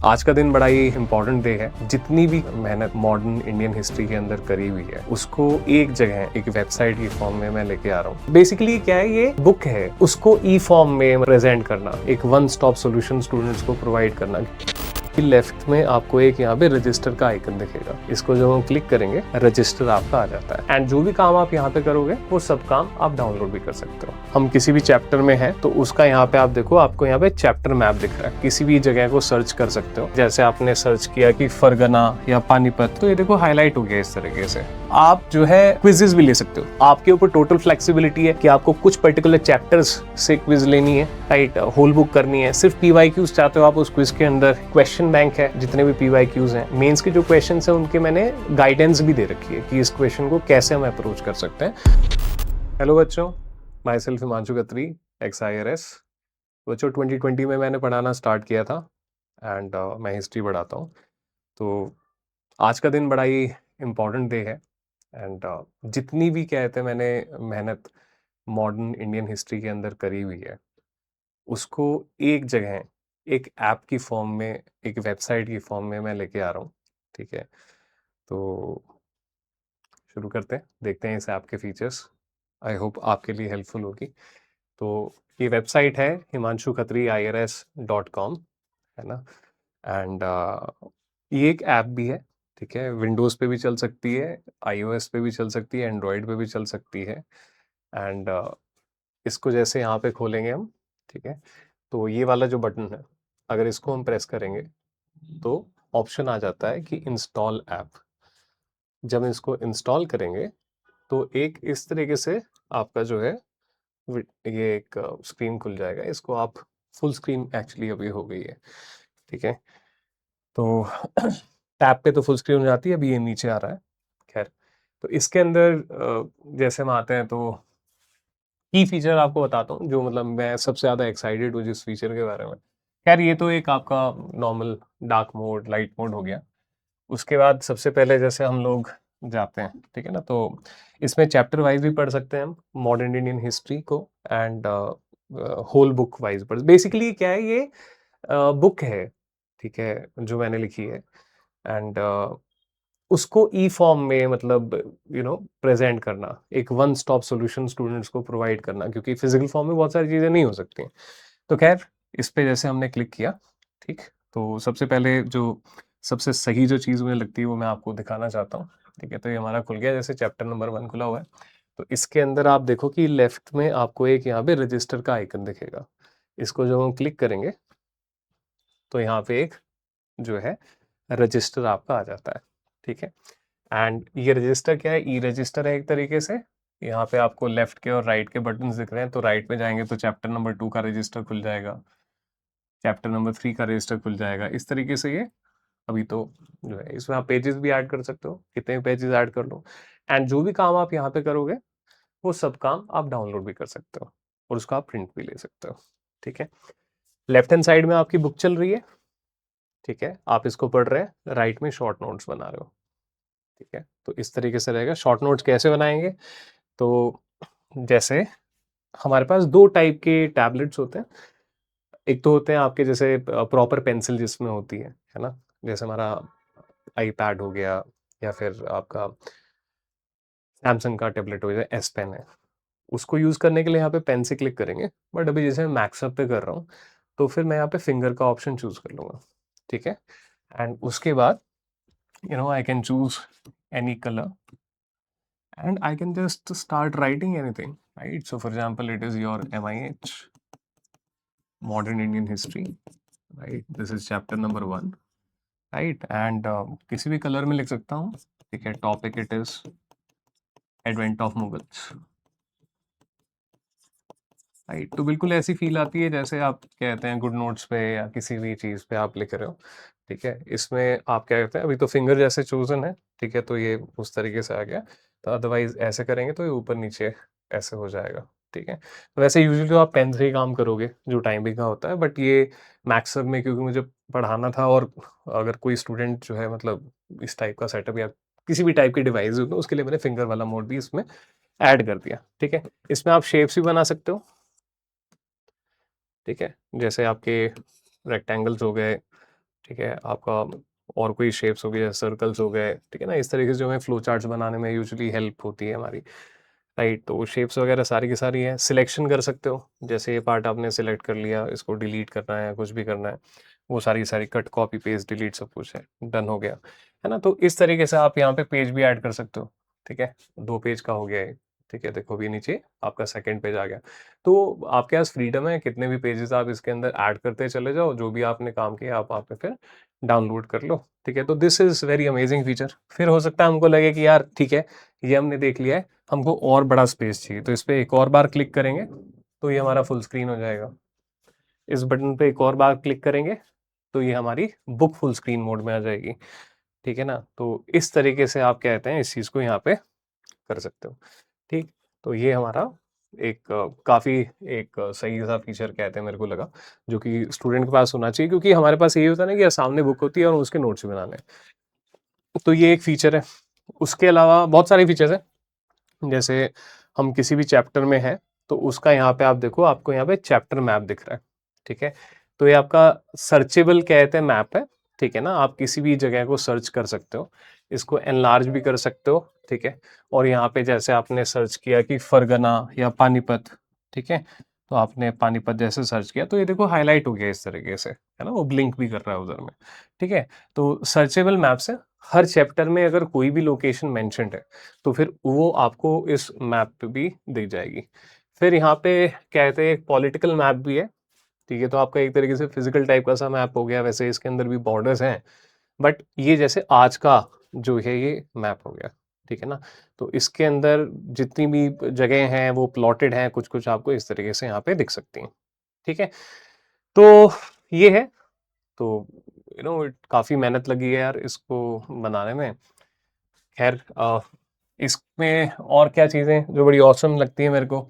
आज का दिन बड़ा ही इम्पोर्टेंट डे है। जितनी भी मेहनत मॉडर्न इंडियन हिस्ट्री के अंदर करी हुई है उसको एक जगह एक वेबसाइट की फॉर्म में मैं लेके आ रहा हूँ। बेसिकली क्या है, ये बुक है, उसको ई फॉर्म में प्रेजेंट करना, एक वन स्टॉप सॉल्यूशन स्टूडेंट्स को प्रोवाइड करना। लेफ्ट में आपको एक यहाँ पे रजिस्टर का आइकन दिखेगा, इसको जब हम क्लिक करेंगे रजिस्टर आपका आ जाता है। एंड जो भी काम आप यहाँ पे करोगे वो सब काम आप डाउनलोड भी कर सकते हो। हम किसी भी चैप्टर में है तो उसका यहाँ पे आप देखो, आपको यहाँ पे चैप्टर मैप दिख रहा है। किसी भी जगह को सर्च कर सकते हो। जैसे आपने सर्च किया कि फरगना या पानीपत, तो ये देखो हाईलाइट हो गया इस तरीके से। आप जो है क्विजेस भी ले सकते हो। आपके ऊपर टोटल फ्लेक्सिबिलिटी है कि आपको कुछ पर्टिकुलर चैप्टर्स से क्विज लेनी है, राइट, होल बुक करनी है। सिर्फ पीवाईक्यूज चाहते हो आप उस क्विज के अंदर, क्वेश्चन बैंक है, जितने भी पीवाईक्यूज हैं, मेंस के जो क्वेश्चंस हैं उनके मैंने गाइडेंस भी दे रखी है कि इस क्वेश्चन को कैसे हम अप्रोच कर सकते हैं। हेलो बच्चों, my self Himanshu Khatri, XIRS। बच्चों 2020 में मैंने पढ़ाना स्टार्ट किया था एंड मैं हिस्ट्री पढ़ाता हूँ। तो आज का दिन बड़ा ही इम्पोर्टेंट डे है एंड जितनी भी कहते हैं मैंने मेहनत मॉडर्न इंडियन हिस्ट्री के अंदर करी हुई है उसको एक जगह एक ऐप की फॉर्म में, एक वेबसाइट की फॉर्म में मैं लेके आ रहा हूँ। ठीक है, तो शुरू करते हैं, देखते हैं इस ऐप के फीचर्स। आई होप आपके लिए हेल्पफुल होगी। तो ये वेबसाइट है himanshu.khatri.irs.com, है ना। एंड ये एक ऐप भी है, ठीक है। विंडोज़ पे भी चल सकती है, iOS पे भी चल सकती है, एंड्रॉयड पे भी चल सकती है। एंड इसको जैसे यहाँ पे खोलेंगे हम, ठीक है, तो ये वाला जो बटन है, अगर इसको हम प्रेस करेंगे तो ऑप्शन आ जाता है कि इंस्टॉल ऐप। जब इसको इंस्टॉल करेंगे तो एक इस तरीके से आपका जो है ये एक स्क्रीन खुल जाएगा। इसको आप फुल स्क्रीन एक्चुअली अभी हो गई है, ठीक है। तो टैब पे तो फुल स्क्रीन हो जाती है, अभी ये नीचे आ रहा है। खैर, तो इसके अंदर जैसे हम आते हैं तो की फीचर आपको बताता हूँ जो मतलब मैं सबसे ज़्यादा एक्साइटेड हूँ जिस फीचर के बारे में। खैर, ये तो एक आपका normal dark mode, light mode हो गया। उसके बाद सबसे पहले जैसे हम लोग जाते हैं, ठीक है ना, तो इसमें चैप्टर वाइज भी पढ़ सकते हैं हम मॉडर्न इंडियन हिस्ट्री को एंड होल बुक वाइज पढ़। बेसिकली क्या है, ये बुक है, ठीक है, जो मैंने लिखी है। एंड उसको ई फॉर्म में मतलब प्रेजेंट करना, एक वन स्टॉप सॉल्यूशन स्टूडेंट्स को प्रोवाइड करना, क्योंकि फिजिकल फॉर्म में बहुत सारी चीज़ें नहीं हो सकती। तो खैर, इस पे जैसे हमने क्लिक किया, ठीक, तो सबसे पहले जो सबसे सही जो चीज़ मुझे लगती है वो मैं आपको दिखाना चाहता हूँ। ठीक है, तो ये हमारा खुल गया, जैसे चैप्टर नंबर 1 खुला हुआ है। तो इसके अंदर आप देखो कि लेफ्ट में आपको एक यहाँ पे रजिस्टर का आइकन दिखेगा। इसको जब हम क्लिक करेंगे तो यहाँ पे एक जो है रजिस्टर आपका आ जाता है, ठीक है। एंड ये रजिस्टर क्या है, ई रजिस्टर है एक तरीके से। यहाँ पे आपको लेफ्ट के और राइट के बटन्स दिख रहे हैं, तो राइट में जाएंगे तो चैप्टर नंबर 2 का रजिस्टर खुल जाएगा, चैप्टर नंबर 3 का रजिस्टर खुल जाएगा। इस तरीके से ये अभी तो जो है, इसमें आप पेजेस भी ऐड कर सकते हो, कितने भी पेजेस ऐड कर लो। एंड जो भी काम आप यहाँ पे करोगे वो सब काम आप डाउनलोड भी कर सकते हो और उसको आप प्रिंट भी ले सकते हो, ठीक है। लेफ्ट हैंड साइड में आपकी बुक चल रही है, ठीक है, आप इसको पढ़ रहे हैं, राइट में शॉर्ट नोट्स बना रहे हो, ठीक है। तो इस तरीके से रहेगा। शॉर्ट नोट्स कैसे बनाएंगे, तो जैसे हमारे पास दो टाइप के टैबलेट्स होते हैं। एक तो होते हैं आपके जैसे प्रॉपर पेंसिल जिसमें होती है ना, जैसे हमारा आईपैड हो गया, या फिर आपका सैमसंग का टैबलेट हो गया, एस पेन है। उसको यूज़ करने के लिए यहाँ पे पेन से क्लिक करेंगे। बट अभी जैसे मैं मैक्सअप पे कर रहा हूँ तो फिर मैं यहाँ पे फिंगर का ऑप्शन चूज़ कर लूँगा, ठीक है। एंड उसके बाद I can choose any colour and I can just start writing anything, right? So for example, it is your MIH, Modern Indian History, right? This is chapter number 1, right? And किसी भी colour में लिख सकता हूँ, ठीक है। Topic it is advent of Mughals, right. तो बिल्कुल ऐसी फील आती है जैसे आप कहते हैं गुड नोट्स पे या किसी भी चीज़ पे आप लिख रहे हो, ठीक है। इसमें आप क्या कहते हैं, अभी तो फिंगर जैसे चूजन है, ठीक है, तो ये उस तरीके से आ गया। तो अदरवाइज ऐसे करेंगे तो ये ऊपर नीचे ऐसे हो जाएगा, ठीक है। तो वैसे यूजुअली तो आप पेन से ही काम करोगे जो टाइमिंग का होता है, बट ये मैक्सअप में क्योंकि मुझे पढ़ाना था, और अगर कोई स्टूडेंट जो है मतलब इस टाइप का सेटअप या किसी भी टाइप की डिवाइस हो तो उसके लिए मैंने फिंगर वाला मोड भी इसमें ऐड कर दिया, ठीक है। इसमें आप शेप्स भी बना सकते हो, ठीक है, जैसे आपके रेक्टेंगल्स हो गए, ठीक है, आपका और कोई शेप्स हो गए, सर्कल्स हो गए, ठीक है ना, इस तरीके से जो हमें फ्लो चार्ट्स बनाने में यूजुअली हेल्प होती है हमारी, राइट। तो शेप्स वगैरह सारी की सारी हैं, सिलेक्शन कर सकते हो, जैसे ये पार्ट आपने सिलेक्ट कर लिया, इसको डिलीट करना है, कुछ भी करना है, वो सारी की सारी कट, कॉपी, पेस्ट, डिलीट सब कुछ है, डन हो गया, है ना। तो इस तरीके से आप यहाँ पे पेज भी ऐड कर सकते हो, ठीक है, 2 पेज का हो गया है, ठीक है, देखो अभी नीचे आपका सेकंड पेज आ गया। तो आपके पास फ्रीडम है, कितने भी पेजेस आप इसके अंदर ऐड करते चले जाओ, जो भी आपने काम किया आप वहाँ पे फिर डाउनलोड कर लो, ठीक है। तो this is very amazing feature. फिर हो सकता है हमको लगे कि यार ठीक है, ये हमने देख लिया है, हमको और बड़ा स्पेस चाहिए, तो इस पे एक और बार क्लिक करेंगे, तो ये हमारा फुल स्क्रीन हो जाएगा। इस बटन पे एक और बार क्लिक करेंगे, तो ये हमारी बुक फुल स्क्रीन मोड में आ जाएगी, ठीक है ना। तो इस तरीके से आप क्या कहते हैं, इस चीज़ को यहाँ पे कर सकते हो, ठीक। तो ये हमारा एक काफ़ी एक सही सा फीचर कहते हैं मेरे को लगा, जो कि स्टूडेंट के पास होना चाहिए, क्योंकि हमारे पास यही होता है ना कि सामने बुक होती है और उसके नोट्स भी बनाने हैं। तो ये एक फीचर है। उसके अलावा बहुत सारे फीचर्स हैं, जैसे हम किसी भी चैप्टर में हैं, तो उसका यहाँ पे आप देखो, आपको यहाँ पे चैप्टर मैप दिख रहा है, ठीक है। तो ये आपका सर्चेबल कहते हैं मैप है, ठीक है ना। आप किसी भी जगह को सर्च कर सकते हो, इसको एनलार्ज भी कर सकते हो, ठीक है। और यहाँ पे जैसे आपने सर्च किया कि फरगना या पानीपत, ठीक है, तो आपने पानीपत जैसे सर्च किया, तो ये देखो हाईलाइट हो गया इस तरीके से, है ना, वो ब्लिंक भी कर रहा है उधर में, ठीक है। तो सर्चेबल मैप्स है, हर चैप्टर में अगर कोई भी लोकेशन मेंशन्ड है, तो फिर वो आपको इस मैप पे भी दिख जाएगी। फिर यहाँ पे कहते हैं एक पॉलिटिकल मैप भी है, ठीक है। तो आपका एक तरीके से फिजिकल टाइप का सा मैप हो गया, वैसे इसके अंदर भी बॉर्डर्स हैं, बट ये जैसे आज का जो है ये मैप हो गया, ठीक है ना। तो इसके अंदर जितनी भी जगह हैं वो प्लॉटेड हैं, कुछ कुछ आपको इस तरीके से यहाँ पे दिख सकती हैं, ठीक है। तो ये है। तो काफ़ी मेहनत लगी है यार इसको बनाने में। खैर इसमें और क्या चीज़ें जो बड़ी ऑसम लगती है मेरे को,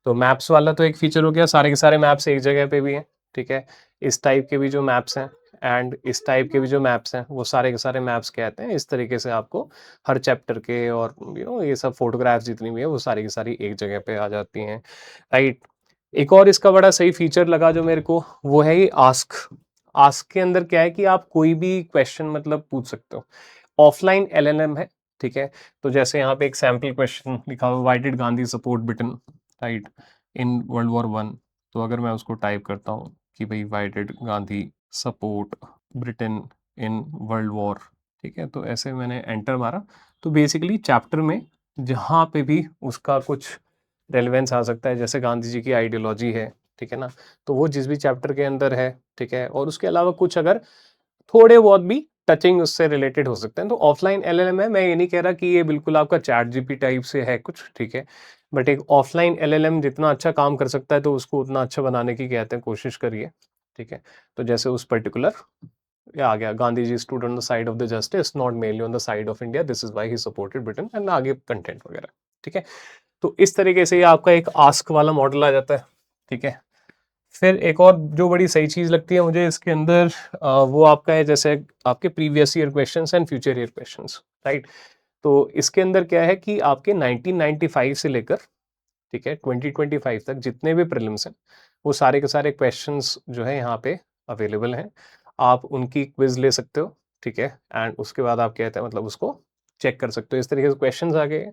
तो मैप्स वाला तो एक फीचर हो गया, सारे के सारे मैप्स एक जगह पे भी हैं, ठीक है। इस टाइप के भी जो मैप्स हैं एंड इस टाइप के भी जो मैप्स हैं, वो सारे के सारे मैप्स कहते हैं, इस तरीके से आपको हर चैप्टर के और ये सब फोटोग्राफ्स जितनी भी है वो सारी की सारी एक जगह पे आ जाती हैं, राइट। एक और इसका बड़ा सही फीचर लगा जो मेरे को, वो है ये आस्क। आस्क के अंदर क्या है कि आप कोई भी क्वेश्चन मतलब पूछ सकते हो, ऑफलाइन एलएलएम है, ठीक है। तो जैसे यहाँ पे एक सैम्पल क्वेश्चन लिखा हुआ, why did Gandhi support Britain, right, in world war one. तो अगर मैं उसको टाइप करता हूँ कि भाई why did Gandhi support Britain in world war, ठीक है, तो ऐसे मैंने एंटर मारा, तो बेसिकली चैप्टर में जहाँ पे भी उसका कुछ रेलेवेंस आ सकता है, जैसे गांधी जी की आइडियोलॉजी है, ठीक है ना, तो वो जिस भी चैप्टर के अंदर है, ठीक है, और उसके अलावा कुछ अगर थोड़े बहुत भी टचिंग उससे रिलेटेड हो सकते हैं, तो ऑफलाइन एलएलएम है। मैं ये नहीं कह रहा कि ये बिल्कुल आपका चैट जीपी टाइप से है कुछ, ठीक है, बट एक ऑफलाइन एलएलएम जितना अच्छा काम कर सकता है, तो उसको उतना अच्छा बनाने की कहते हैं कोशिश करिए, ठीक है। तो जैसे उस पर्टिकुलर ये आ गया, Gandhi ji stood on the side of the justice, not mainly on the side of India, this is why he supported Britain, and आगे कंटेंट वगैरह, ठीक है। तो इस तरीके से ये आपका एक आस्क वाला मॉडल आ जाता है, ठीक है। फिर एक और जो बड़ी सही चीज़ लगती है मुझे इसके अंदर, वो आपका है जैसे आपके previous year questions and future year questions, right. तो इसके अंदर क्या है कि आपके 1995 से लेकर, ठीक है, 2025 तक जितने भी प्रीलिम्स हैं, वो सारे के सारे क्वेश्चंस जो है यहाँ पे अवेलेबल हैं। आप उनकी क्विज ले सकते हो, ठीक है, एंड उसके बाद आप कहते हैं मतलब उसको चेक कर सकते हो। इस तरीके से क्वेश्चंस आ गए।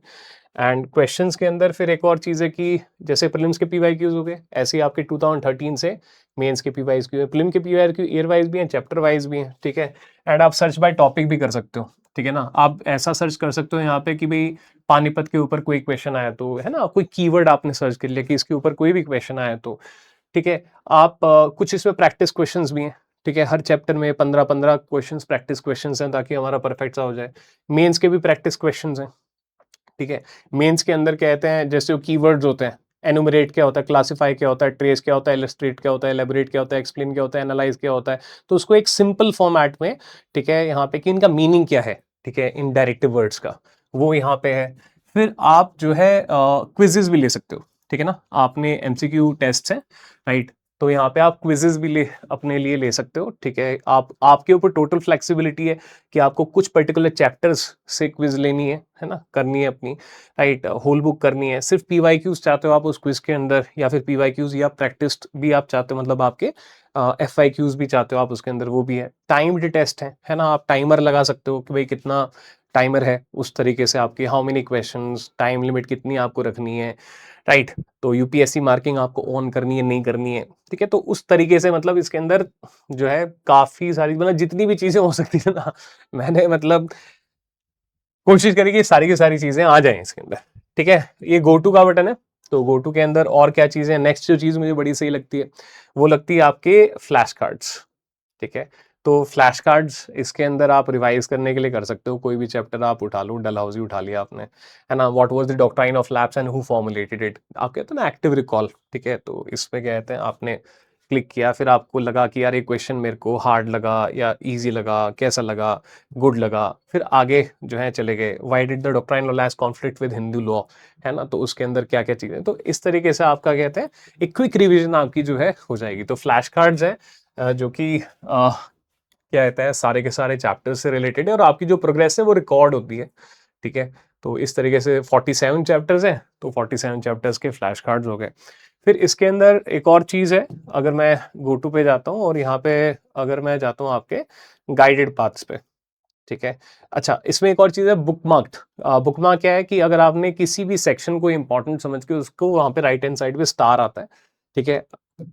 एंड क्वेश्चंस के अंदर फिर एक और चीज़ है कि जैसे प्रीलिम्स के पीवाईक्यूज हो गए, ऐसे ही आपके 2013 से मेंस के पीवाईक्यू है। प्रीलिम के पीवाईक्यू ईयर वाइज भी हैं, चैप्टर वाइज भी हैं, ठीक है। एंड आप सर्च बाय टॉपिक भी कर सकते हो, ठीक है ना। आप ऐसा सर्च कर सकते हो यहाँ पे कि भाई पानीपत के ऊपर कोई क्वेश्चन आया तो, है ना, कोई कीवर्ड आपने सर्च कर लिया कि इसके ऊपर कोई भी क्वेश्चन आया तो, ठीक है। आप कुछ इसमें प्रैक्टिस क्वेश्चंस भी हैं, ठीक है। हर चैप्टर में 15-15 क्वेश्चंस प्रैक्टिस क्वेश्चंस हैं, ताकि हमारा परफेक्ट सा हो जाए। मेंस के भी प्रैक्टिस क्वेश्चंस हैं, ठीक है। मेंस के अंदर कहते हैं जैसे वो कीवर्ड्स होते हैं, एनुमरेट क्या होता है, क्लासिफाई क्या होता है, ट्रेस क्या होता है, इलस्ट्रेट क्या होता है, एलेबोरेट क्या होता है, एक्सप्लेन क्या होता है, एनालाइज क्या होता है, तो उसको एक सिंपल फॉर्मेट में, ठीक है, यहाँ पे कि इनका मीनिंग क्या है, ठीक है, इन डायरेक्टिव वर्ड्स का, वो यहाँ पे है। फिर आप जो है क्विजेज भी ले सकते हो, ठीक है ना। आपने एमसीक्यू टेस्ट है, राइट, तो यहाँ पे आप क्विजेज भी ले अपने लिए ले सकते हो, ठीक है। आप आपके ऊपर टोटल फ्लेक्सिबिलिटी है कि आपको कुछ पर्टिकुलर चैप्टर्स से क्विज लेनी है ना, करनी है अपनी, राइट, होल बुक करनी है। सिर्फ पीवाईक्यूज चाहते हो आप उस क्विज के अंदर, या फिर पीवाईक्यूज या प्रैक्टिस भी आप चाहते हो, मतलब आपके FAQs भी चाहते हो आप उसके अंदर, वो भी है। टाइम्ड टेस्ट है ना, आप टाइमर लगा सकते हो कि भाई कितना टाइमर है, उस तरीके से आपकी how many questions, time limit कितनी आपको रखनी है, राइट। तो यूपीएससी मार्किंग आपको ऑन करनी है नहीं करनी है, ठीक है। तो उस तरीके से मतलब इसके अंदर जो है काफी सारी, मतलब जितनी भी चीजें हो सकती है ना, मैंने मतलब कोशिश करी कि सारी की सारी चीजें आ जाएं इसके अंदर, ठीक है। ये गो टू का बटन है, तो गो टू के अंदर और क्या चीजें, नेक्स्ट जो चीज मुझे बड़ी सही लगती है वो लगती है आपके फ्लैश कार्ड्स, ठीक है। तो फ्लैश कार्ड्स इसके अंदर आप रिवाइज करने के लिए कर सकते हो, कोई भी चैप्टर आप उठा लो, डलहौजी उठा लिया आपने, है ना, what was the doctrine of lapse and who formulated it, आप कहते हो ना एक्टिव रिकॉल, ठीक है। तो इसमें क्या कहते हैं, आपने क्लिक किया, फिर आपको लगा कि यार ये क्वेश्चन मेरे को हार्ड लगा या इजी लगा, कैसा लगा, गुड लगा, फिर आगे जो है चले गए, why did the doctrine of lapse conflict with Hindu law, है ना, तो उसके अंदर क्या क्या चीजें, तो इस तरीके से आपका कहते हैं एक क्विक रिविजन आपकी जो है हो जाएगी। तो फ्लैश कार्ड्स है जो कि क्या कहते हैं सारे के सारे चैप्टर्स से रिलेटेड है, और आपकी जो प्रोग्रेस है वो रिकॉर्ड होती है, ठीक है। तो इस तरीके से 47 चैप्टर्स हैं, तो 47 चैप्टर्स के फ्लैश कार्ड्स हो गए। फिर इसके अंदर एक और चीज़ है, अगर मैं गो टू पे जाता हूँ और यहाँ पे अगर मैं जाता हूँ आपके गाइडेड पाथ्स पे, ठीक है। अच्छा, इसमें एक और चीज़ है बुकमार्क्ड। बुकमार्क क्या है कि अगर आपने किसी भी सेक्शन को इंपॉर्टेंट समझ के उसको वहाँ पे राइट हैंड साइड पे स्टार आता है, ठीक है।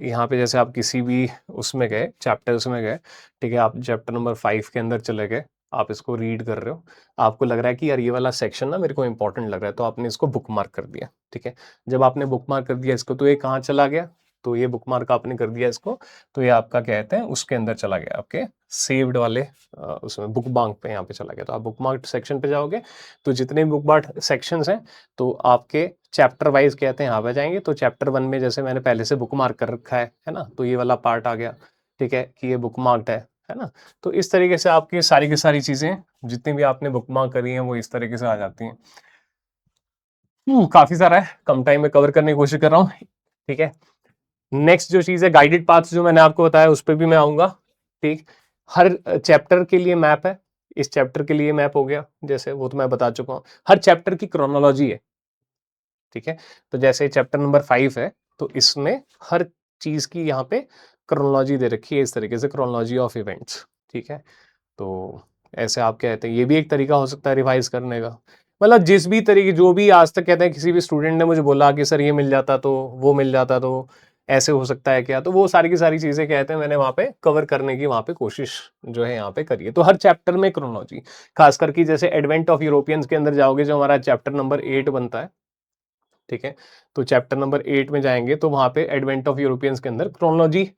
यहाँ पे जैसे आप किसी भी उसमें गए, चैप्टर्स में गए, ठीक है, आप चैप्टर नंबर 5 के अंदर चले गए, आप इसको रीड कर रहे हो, आपको लग रहा है कि यार ये वाला सेक्शन ना मेरे को इंपॉर्टेंट लग रहा है, तो आपने इसको बुकमार्क कर दिया, ठीक है। जब आपने बुकमार्क कर दिया इसको, तो ये कहाँ चला गया, तो ये बुकमार्क आपने कर दिया इसको, तो ये आपका कहते हैं उसके अंदर चला गया, आपके सेव्ड वाले उसमें बुक मार्क पे यहाँ पे चला गया। तो आप बुक मार्क सेक्शन पे जाओगे, तो जितने बुक मार्क सेक्शंस हैं, तो आपके चैप्टर वाइज कहते हैं यहाँ पे जाएंगे। तो चैप्टर 1 में जैसे मैंने पहले से बुक मार्क कर रखा है ना, तो ये वाला पार्ट आ गया, ठीक है, कि ये बुक मार्क्ड है ना। तो इस तरीके से आपकी सारी की सारी चीजें जितनी भी आपने बुक मार्क करी हैं वो इस तरीके से आ जाती हैं। काफी सारा है, कम टाइम में कवर करने की कोशिश कर रहा हूँ, ठीक है। नेक्स्ट जो चीज है गाइडेड पाथ्स, जो मैंने आपको बताया उस पर भी मैं आऊंगा, ठीक। हर चैप्टर के लिए मैप है, इस चैप्टर के लिए मैप हो गया, जैसे वो तो मैं बता चुका हूँ। हर चैप्टर की क्रोनोलॉजी है, ठीक है। तो जैसे चैप्टर नंबर 5 है, तो इसमें हर चीज की यहाँ पे क्रोनोलॉजी दे रखी है, इस तरीके से क्रोनोलॉजी ऑफ इवेंट्स, ठीक है। तो ऐसे आप कहते हैं ये भी एक तरीका हो सकता है रिवाइज करने का, मतलब जिस भी तरीके, जो भी आज तक कहते हैं किसी भी स्टूडेंट ने मुझे बोला कि सर ये मिल जाता तो वो मिल जाता, तो ऐसे हो सकता है क्या, तो वो सारी की सारी चीजें कहते हैं मैंने वहां पे कवर करने की वहां पे कोशिश जो है यहाँ पे करी है। तो हर चैप्टर में क्रोनोलॉजी, खास करके जैसे एडवेंट ऑफ यूरोपियंस के अंदर जाओगे, जो हमारा चैप्टर नंबर 8 बनता है, ठीक है। तो चैप्टर नंबर 8 में जाएंगे तो वहां पे एडवेंट ऑफ यूरोपियंस के अंदर क्रोनोलॉजी,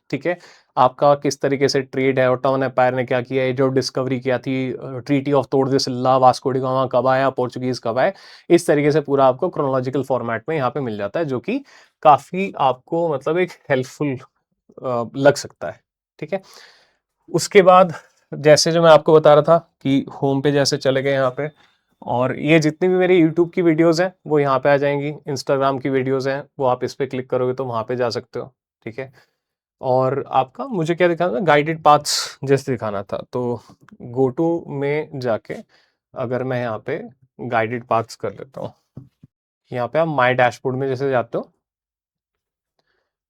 ठीक है, आपका किस तरीके से ट्रेड है, ओटोमन एम्पायर ने क्या किया है, जो डिस्कवरी किया थी, treaty of Tordesillas, Vasco da Gama कब आया, पोर्चुगीज कब आए, इस तरीके से पूरा आपको क्रोनोलॉजिकल फॉर्मेट में यहाँ पे मिल जाता है, जो कि काफी आपको मतलब एक हेल्पफुल लग सकता है, ठीक है। उसके बाद जैसे जो मैं आपको बता रहा था कि होम पे जैसे चले गए यहाँ पे, और ये जितनी भी मेरी यूट्यूब की वीडियोस हैं वो यहाँ पे आ जाएंगी, इंस्टाग्राम की वीडियोस हैं वो आप इस पे क्लिक करोगे तो वहाँ पे जा सकते हो, ठीक है। और आपका मुझे क्या दिखाना था, गाइडेड पाथ्स जैसे दिखाना था, तो गो टू में जाके अगर मैं यहाँ पे गाइडेड पाथ्स कर लेता हूँ, यहाँ पे आप माई डैशबोर्ड में जैसे जाते हो,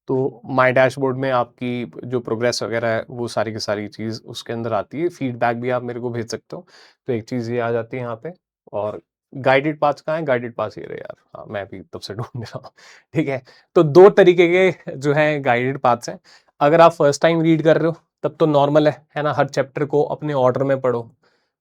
तो माई डैशबोर्ड में आपकी जो प्रोग्रेस वगैरह है वो सारी की सारी चीज़ उसके अंदर आती है, फीडबैक भी आप मेरे को भेज सकते हो, तो एक चीज़ ये आ जाती है यहाँ पे। और गाइडेड पाथ्स कहाँ है, गाइडेड पाथ्स ये रहे यार, हाँ मैं भी तब से ढूंढ रहा हूँ, ठीक है। तो दो तरीके के जो है गाइडेड पाथ्स हैं, अगर आप फर्स्ट टाइम रीड कर रहे हो तब तो नॉर्मल है ना, हर चैप्टर को अपने ऑर्डर में पढ़ो,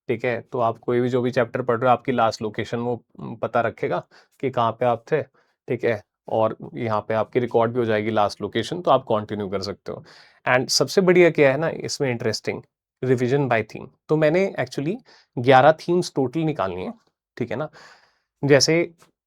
ठीक है। तो आप कोई भी जो भी चैप्टर पढ़ रहे हो आपकी लास्ट लोकेशन वो पता रखेगा कि कहाँ पे आप थे, ठीक है। और यहाँ पे आपकी रिकॉर्ड भी हो जाएगी लास्ट लोकेशन, तो आप कंटिन्यू कर सकते हो। एंड सबसे बढ़िया क्या है ना इसमें इंटरेस्टिंग, रिवीजन बाय थीम, तो मैंने एक्चुअली 11 थीम्स टोटल निकालनी है, ठीक है ना। जैसे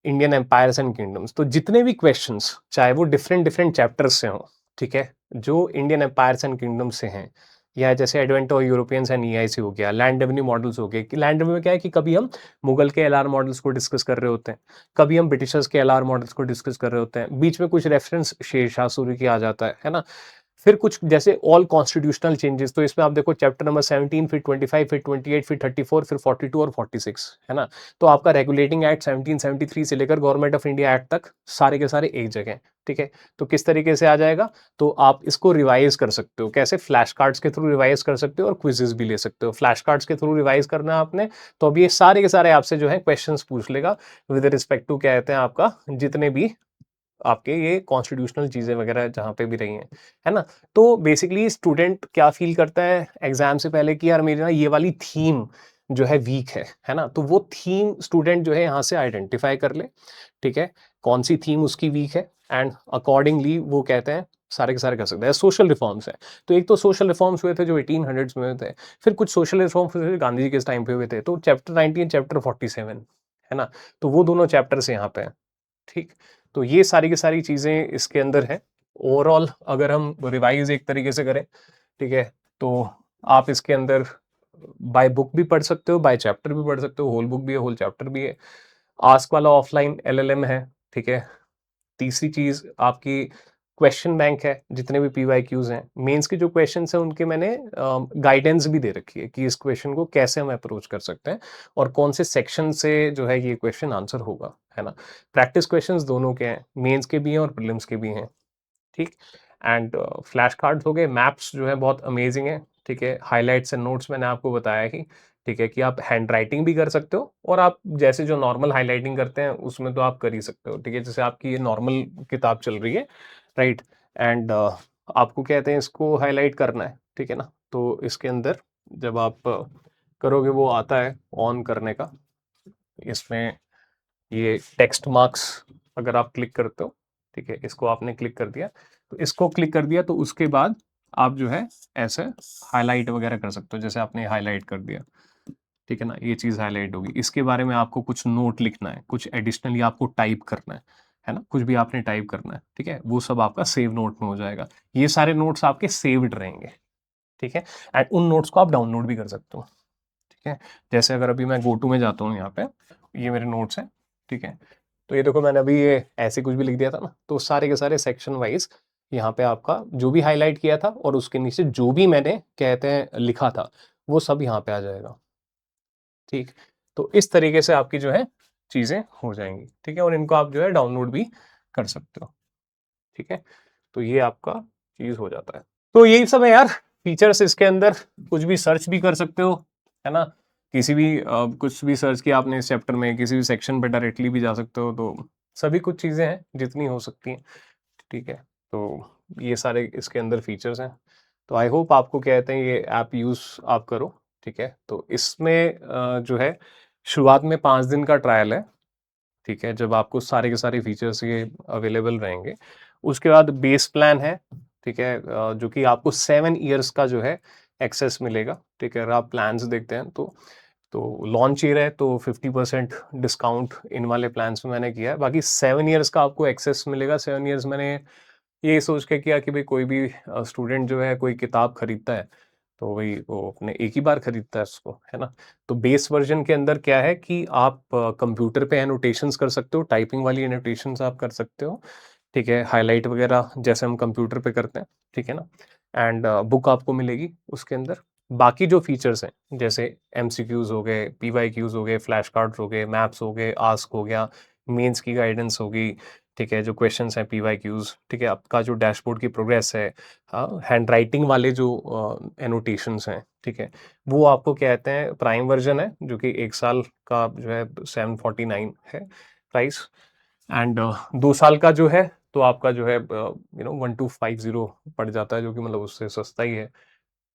इंडियन एम्पायर्स एंड किंगडम्स, तो जितने भी क्वेश्चंस चाहे वो डिफरेंट डिफरेंट चैप्टर्स से हों, ठीक है, जो इंडियन एम्पायर्स एंड किंगडम्स से हैं, या जैसे advent of Europeans and EIC हो गया, लैंड रेवेन्यू मॉडल्स हो गए, कि लैंड रेवेन्यू में क्या है कि कभी हम मुगल के एलआर मॉडल्स को डिस्कस कर रहे होते हैं, कभी हम ब्रिटिशर्स के एलआर मॉडल्स को डिस्कस कर रहे होते हैं, बीच में कुछ रेफरेंस शेरशाह सूरी की आ जाता है ना। फिर कुछ जैसे ऑल कॉन्स्टिट्यूशनल चेंजेस, तो इसमें आप देखो चैप्टर नंबर 17, फिर 25, फिर 28, फिर 34, फिर 42 और 46, है ना। तो आपका रेगुलेटिंग एक्ट 1773 से लेकर गवर्नमेंट ऑफ इंडिया एक्ट तक सारे के सारे एक जगह, ठीक है। तो किस तरीके से आ जाएगा, तो आप इसको रिवाइज कर सकते हो, कैसे, फ्लैश कार्ड्स के थ्रू रिवाइज कर सकते हो और क्विजेस भी ले सकते हो। फ्लैश कार्ड्स के थ्रू रिवाइज करना है आपने, तो अब ये सारे के सारे आपसे जो है क्वेश्चंस पूछ लेगा विद रिस्पेक्ट टू क्या कहते हैं आपका जितने भी आपके ये कॉन्स्टिट्यूशनल चीजें वगैरह जहां पे भी रही हैं, है ना। तो बेसिकली स्टूडेंट क्या फील करता है एग्जाम से पहले कि यार मेरी ना ये वाली थीम जो है वीक है ना। तो वो थीम स्टूडेंट जो है यहाँ से आइडेंटिफाई कर ले, ठीक है, कौन सी थीम उसकी वीक है, एंड अकॉर्डिंगली वो कहते हैं सारे के सारे कर सकते हैं। सोशल रिफॉर्म्स है, तो एक तो सोशल रिफॉर्म्स हुए थे जो 1800s में हुए थे, फिर कुछ सोशल रिफॉर्म्स हुए थे गांधी जी के टाइम पे हुए थे, तो चैप्टर 19 चैप्टर 47, है ना। तो वो दोनों चैप्टर्स यहाँ पे हैं, ठीक। तो ये सारी की सारी चीजें इसके अंदर है। ओवरऑल अगर हम रिवाइज एक तरीके से करें, ठीक है, तो आप इसके अंदर बाय बुक भी पढ़ सकते हो, बाय चैप्टर भी पढ़ सकते हो, होल बुक भी है, होल चैप्टर भी है। आस्क वाला ऑफलाइन एलएलएम है, ठीक है। तीसरी चीज आपकी क्वेश्चन बैंक है, जितने भी पीवाईक्यूज हैं, मेंस के जो क्वेश्चंस हैं उनके मैंने गाइडेंस भी दे रखी है कि इस क्वेश्चन को कैसे हम अप्रोच कर सकते हैं और कौन से सेक्शन से जो है ये क्वेश्चन आंसर होगा, है ना। प्रैक्टिस क्वेश्चंस दोनों के हैं, मेंस के भी हैं और प्रीलिम्स के भी हैं, ठीक। एंड फ्लैश कार्ड्स हो गए, मैप्स जो है बहुत अमेजिंग है, ठीक है। हाइलाइट्स एंड नोट्स मैंने आपको बताया ही, ठीक है, कि आप हैंड राइटिंग भी कर सकते हो और आप जैसे जो नॉर्मल हाइलाइटिंग करते हैं उसमें तो आप कर ही सकते हो, ठीक है। जैसे आपकी ये नॉर्मल किताब चल रही है, राइट, एंड आपको कहते हैं इसको हाईलाइट करना है, ठीक है ना। तो इसके अंदर जब आप करोगे वो आता है ऑन करने का, इसमें ये टेक्स्ट मार्क्स अगर आप क्लिक करते हो, ठीक है, इसको आपने क्लिक कर दिया, तो इसको क्लिक कर दिया तो उसके बाद आप जो है ऐसे हाईलाइट वगैरह कर सकते हो, जैसे आपने हाईलाइट कर दिया, ठीक है ना, ये चीज हाईलाइट होगी। इसके बारे में आपको कुछ नोट लिखना है, कुछ एडिशनली आपको टाइप करना है ना, कुछ भी आपने टाइप करना है, ठीक है, वो सब आपका सेव नोट में हो जाएगा। ये सारे नोट्स आपके सेव्ड रहेंगे, ठीक है। एंड उन नोट्स को आप डाउनलोड भी कर सकते हो, ठीक है। जैसे अगर अभी मैं गो टू में जाता हूँ, यहाँ पे ये मेरे नोट्स हैं, ठीक है। तो ये देखो मैंने अभी ये ऐसे कुछ भी लिख दिया था ना, तो सारे के सारे सेक्शन वाइज यहाँ पे आपका जो भी हाईलाइट किया था और उसके नीचे जो भी मैंने कहते हैं लिखा था वो सब यहाँ पे आ जाएगा, ठीक। तो इस तरीके से आपकी जो है चीजें हो जाएंगी, ठीक है, और इनको आप जो है डाउनलोड भी कर सकते हो, ठीक है। तो ये आपका चीज हो जाता है। तो यही सब है यार फीचर्स इसके अंदर। कुछ भी सर्च भी कर सकते हो, है ना, किसी भी कुछ भी सर्च किया आपने इस चैप्टर में, किसी भी सेक्शन पे डायरेक्टली भी जा सकते हो। तो सभी कुछ चीजें हैं जितनी हो सकती हैं, ठीक है। तो ये सारे इसके अंदर फीचर्स हैं। तो आई होप आपको कहते हैं ये ऐप यूज आप करो, ठीक है। तो इसमें जो है शुरुआत में 5 दिन का ट्रायल है, ठीक है, जब आपको सारे के सारे फीचर्स ये अवेलेबल रहेंगे। उसके बाद बेस प्लान है, ठीक है, जो कि आपको 7 ईयर्स का जो है एक्सेस मिलेगा, ठीक है। अगर आप प्लान्स देखते हैं तो लॉन्च ईयर है तो 50% डिस्काउंट इन वाले प्लान्स में मैंने किया है। बाकी 7 ईयर्स का आपको एक्सेस मिलेगा। 7 ईयर्स मैंने ये सोच के किया कि भाई कोई भी स्टूडेंट जो है कोई किताब खरीदता है तो वही वो अपने एक ही बार खरीदता है उसको, है ना। तो बेस वर्जन के अंदर क्या है कि आप कंप्यूटर पे एनोटेशंस कर सकते हो, टाइपिंग वाली एनोटेशंस आप कर सकते हो, ठीक है, हाईलाइट वगैरह जैसे हम कंप्यूटर पे करते हैं, ठीक है ना। एंड बुक आपको मिलेगी उसके अंदर। बाकी जो फीचर्स हैं जैसे एमसीक्यूज हो गए, पीवाईक्यूज हो गए, फ्लैश कार्ड्स हो गए, मैप्स हो गए, आस्क हो गया, मेंस की गाइडेंस होगी, ठीक है, जो क्वेश्चंस हैं पीवाईक्यूज, ठीक है, आपका जो डैशबोर्ड की प्रोग्रेस है, हाँ, हैंड राइटिंग वाले जो एनोटेशंस हैं, ठीक है, वो आपको कहते हैं प्राइम वर्जन है जो कि 1 साल का जो है 749 है प्राइस। एंड 2 साल का जो है तो आपका जो है 1250 पड़ जाता है, जो कि मतलब उससे सस्ता ही है,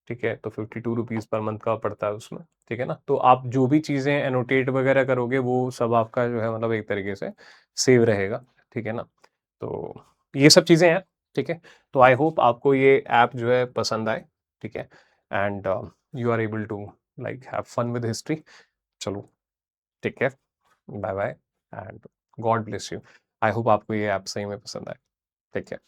ठीक है। तो 52 रुपीज़ पर मंथ का पड़ता है उसमें, ठीक है ना। तो आप जो भी चीज़ें एनोटेट वगैरह करोगे वो सब आपका जो है मतलब एक तरीके से सेव रहेगा, ठीक है ना। तो ये सब चीज़ें हैं, ठीक है। तो आई होप आपको ये ऐप जो है पसंद आए, ठीक है, and you are able to like have fun with history. चलो, take care, bye bye, and God bless you. I hope आपको ये ऐप सही में पसंद आए। Take care.